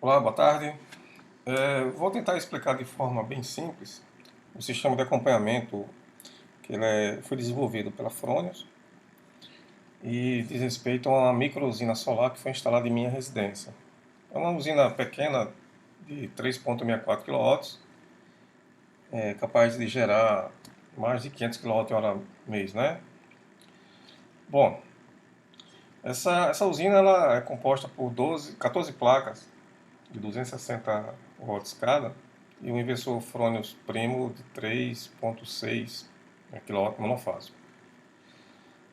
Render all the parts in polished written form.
Olá, boa tarde. Vou tentar explicar de forma bem simples o sistema de acompanhamento que foi desenvolvido pela Fronius e diz respeito a uma micro usina solar que foi instalada em minha residência. É uma usina pequena de 3,64 kW, capaz de gerar mais de 500 kWh mês, né? Bom, essa usina ela é composta por 14 placas de 260 watts cada e um inversor Fronius Primo de 3,6 kW monofásico.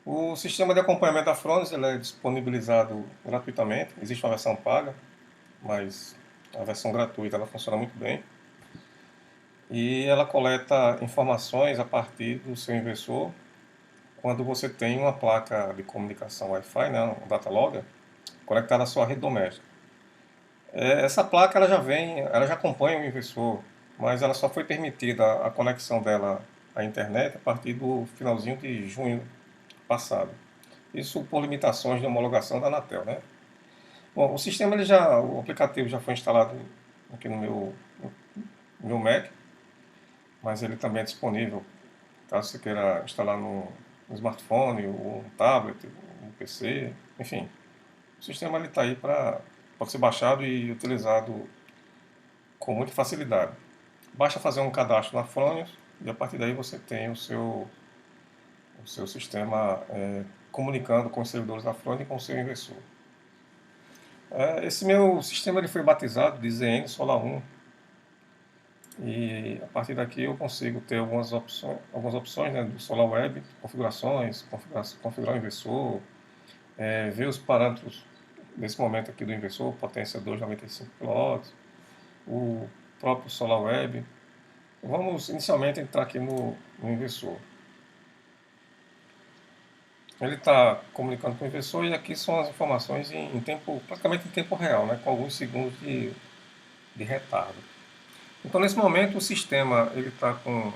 O sistema de acompanhamento da Fronius ele é disponibilizado gratuitamente. Existe uma versão paga, mas a versão gratuita ela funciona muito bem. E ela coleta informações a partir do seu inversor quando você tem uma placa de comunicação Wi-Fi, né, um data logger, conectada à sua rede doméstica. Essa placa ela já acompanha o inversor, mas ela só foi permitida a conexão dela à internet a partir do finalzinho de junho passado. Isso por limitações de homologação da Anatel, né? Bom, o aplicativo já foi instalado aqui no meu Mac, mas ele também é disponível caso você queira instalar no smartphone, ou um tablet, ou um PC, enfim. O sistema está aí para ser baixado e utilizado com muita facilidade. Basta fazer um cadastro na Fronius e a partir daí você tem o seu sistema comunicando com os servidores da Fronius e com o seu inversor. Esse meu sistema ele foi batizado de ZN Solar 1 e a partir daqui eu consigo ter algumas opções né, do Solar Web, configurações, configurar o inversor, ver os parâmetros nesse momento aqui do inversor, potência 295 kW, o próprio Solar Web. Vamos inicialmente entrar aqui no inversor. Ele está comunicando com o inversor e aqui são as informações praticamente em tempo real, né, com alguns segundos de retardo. Então nesse momento o sistema está com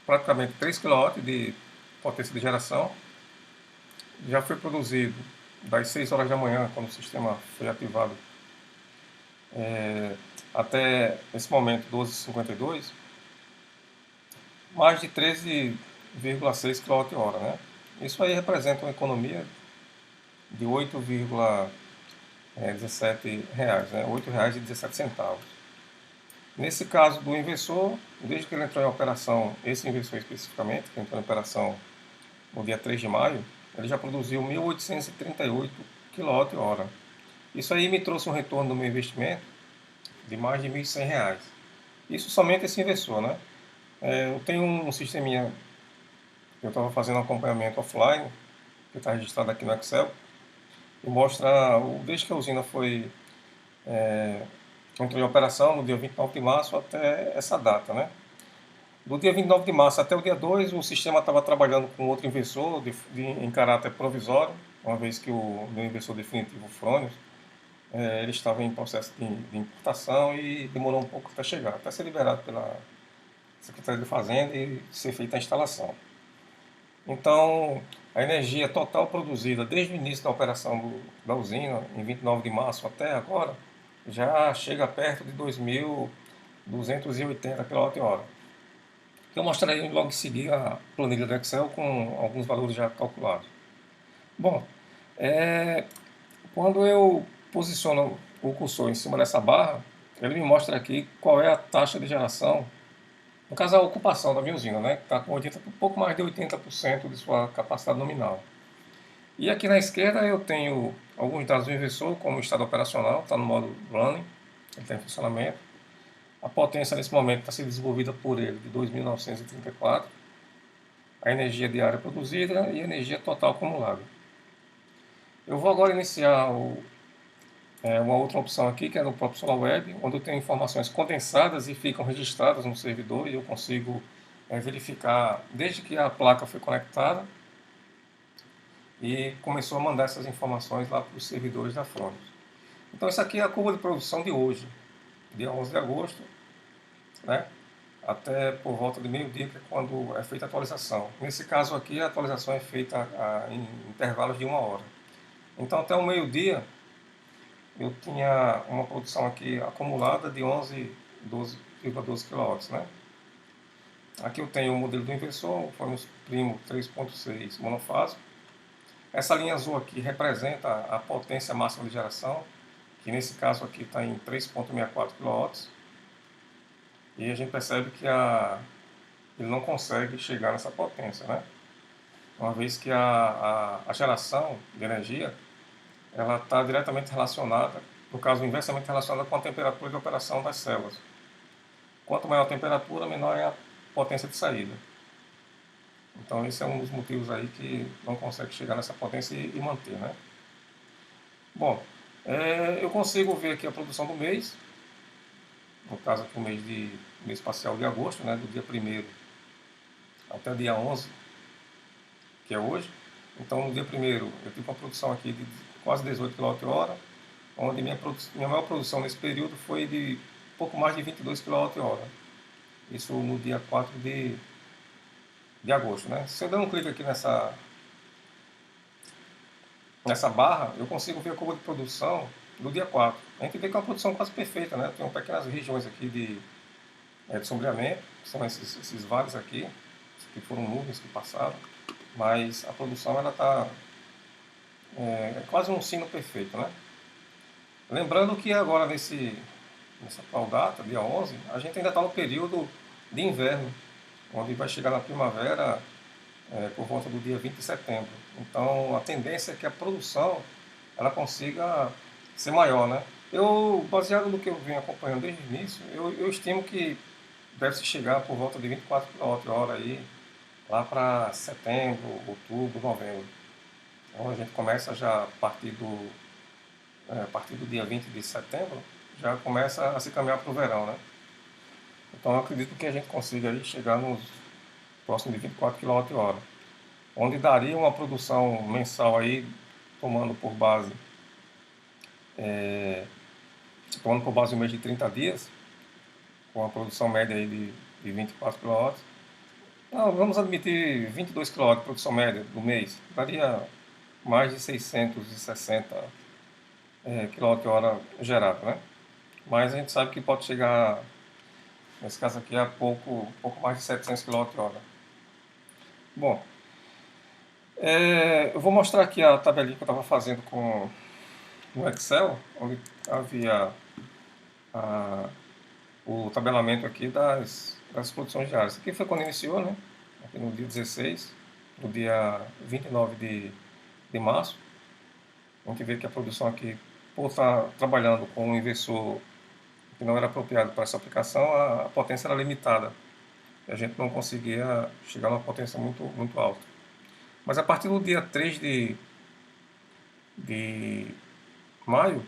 praticamente 3 kW de potência de geração. Já foi produzido das 6 horas da manhã, quando o sistema foi ativado, até esse momento, 12h52, mais de 13,6 kWh, né? Isso aí representa uma economia de 8,17 reais, né? R$ 8,17. Nesse caso do inversor, desde que ele entrou em operação, esse inversor especificamente, que entrou em operação no dia 3 de maio, ele já produziu 1.838 kWh. Isso aí me trouxe um retorno do meu investimento de mais de R$ 1.100. Isso somente esse inversor, né? Eu tenho um sisteminha que eu estava fazendo um acompanhamento offline, que está registrado aqui no Excel, e mostra desde que a usina entrou em operação no dia 29 de março até essa data, né? Do dia 29 de março até o dia 2, o sistema estava trabalhando com outro inversor em caráter provisório, uma vez que o meu inversor definitivo, o Fronius, ele estava em processo de importação e demorou um pouco até chegar, até ser liberado pela Secretaria de Fazenda e ser feita a instalação. Então, a energia total produzida desde o início da operação da usina, em 29 de março até agora, já chega perto de 2.280 kWh. Eu mostrarei logo em seguida a planilha do Excel com alguns valores já calculados. Bom, quando eu posiciono o cursor em cima dessa barra, ele me mostra aqui qual é a taxa de geração, no caso a ocupação da minha usina, né, que está com um pouco mais de 80% de sua capacidade nominal. E aqui na esquerda eu tenho alguns dados do inversor, como o estado operacional, está no modo running, ele está em funcionamento. A potência nesse momento está sendo desenvolvida por ele de 2.934, a energia diária produzida e a energia total acumulada. Eu vou agora iniciar uma outra opção aqui, que é no próprio SolarWeb, onde eu tenho informações condensadas e ficam registradas no servidor e eu consigo verificar desde que a placa foi conectada e começou a mandar essas informações lá para os servidores da Fronius. Então essa aqui é a curva de produção de hoje, dia 11 de agosto, né? Até por volta de meio-dia, que é quando é feita a atualização. Nesse caso aqui, a atualização é feita em intervalos de 1 hora. Então, até o meio-dia, eu tinha uma produção aqui acumulada de 12,12 kW, né? Aqui eu tenho o modelo do inversor, foi um primo 3.6 monofásico. Essa linha azul aqui representa a potência máxima de geração, que nesse caso aqui está em 3.64 kW. E a gente percebe que ele não consegue chegar nessa potência, né? Uma vez que a geração de energia ela está diretamente relacionada, no caso inversamente relacionada com a temperatura de operação das células. Quanto maior a temperatura, menor é a potência de saída. Então esse é um dos motivos aí que não consegue chegar nessa potência e manter, né? Bom, eu consigo ver aqui a produção do mês, no caso aqui o mês parcial de agosto, né, do dia 1º até o dia 11, que é hoje. Então no dia 1º eu tive uma produção aqui de quase 18 kWh, onde minha maior produção nesse período foi de pouco mais de 22 kWh. Isso no dia 4 de agosto, né? Se eu der um clique aqui nessa barra, eu consigo ver a curva de produção do dia 4. A gente vê que é uma produção quase perfeita, né? Tem pequenas regiões aqui de sombreamento, que são esses vales aqui, que foram nuvens que passaram, mas a produção ela está quase um sino perfeito, né? Lembrando que agora nessa atual data, dia 11, a gente ainda está no período de inverno, onde vai chegar na primavera por volta do dia 20 de setembro. Então a tendência é que a produção ela consiga ser maior, né? Baseado no que eu venho acompanhando desde o início, eu estimo que deve se chegar por volta de 24 kWh aí, lá para setembro, outubro, novembro. Então a gente começa já a partir do dia 20 de setembro, já começa a se caminhar para o verão, né? Então eu acredito que a gente consiga aí chegar nos próximos de 24 kWh, onde daria uma produção mensal aí, tomando por base, o mês de 30 dias, com a produção média aí de 24 kW. Não, vamos admitir 22 kW de produção média do mês, daria mais de 660 kWh gerado, né? Mas a gente sabe que pode chegar, nesse caso aqui, a pouco mais de 700 kWh. Bom, eu vou mostrar aqui a tabelinha que eu estava fazendo no Excel, onde havia o tabelamento aqui das produções diárias. Isso aqui foi quando iniciou, né? Aqui no dia 16, no dia 29 de março. A gente vê que a produção aqui, por estar trabalhando com um inversor que não era apropriado para essa aplicação, a potência era limitada. E a gente não conseguia chegar a uma potência muito alta. Mas a partir do dia 3 de maio,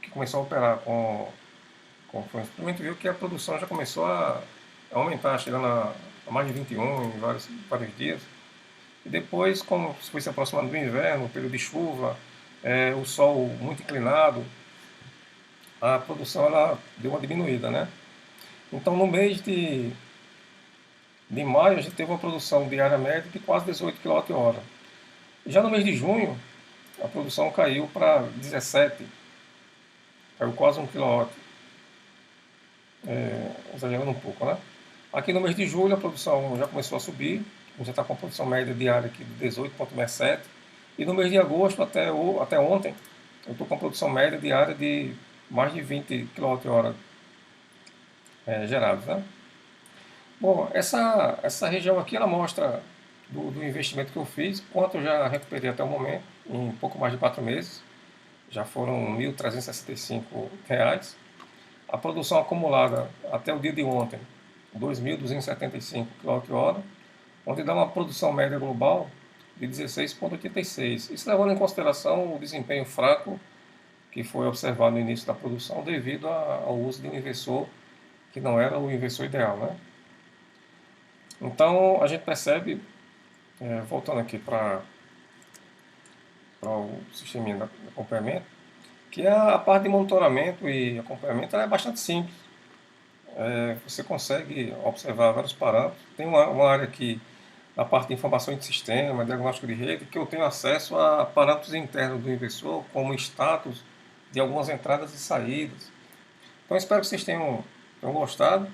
que começou a operar com o experimento, viu que a produção já começou a aumentar, chegando a mais de 21 em vários dias. E depois, como foi se aproximando do inverno, período de chuva, o sol muito inclinado, a produção ela deu uma diminuída, né? Então no mês de maio a gente teve uma produção diária média de quase 18 kWh. Já no mês de junho a produção caiu para 17, caiu quase 1 kW, exagerando um pouco, né? Aqui no mês de julho a produção já começou a subir, a gente está com a produção média diária aqui de 18,67, e no mês de agosto até ontem eu estou com a produção média diária de mais de 20 kWh gerados, né? Bom, essa região aqui ela mostra do investimento que eu fiz, quanto eu já recuperei até o momento, em pouco mais de 4 meses. Já foram R$ 1.365. A produção acumulada até o dia de ontem, 2.275 kWh, onde dá uma produção média global de 16,86. Isso levando em consideração o desempenho fraco que foi observado no início da produção devido ao uso de um inversor que não era o inversor ideal, né? Então a gente percebe, voltando aqui para o sistema de acompanhamento, que a parte de monitoramento e acompanhamento é bastante simples. Você consegue observar vários parâmetros. Tem uma área aqui na parte de informação de sistema, diagnóstico de rede, que eu tenho acesso a parâmetros internos do inversor, como status de algumas entradas e saídas. Então espero que vocês tenham gostado.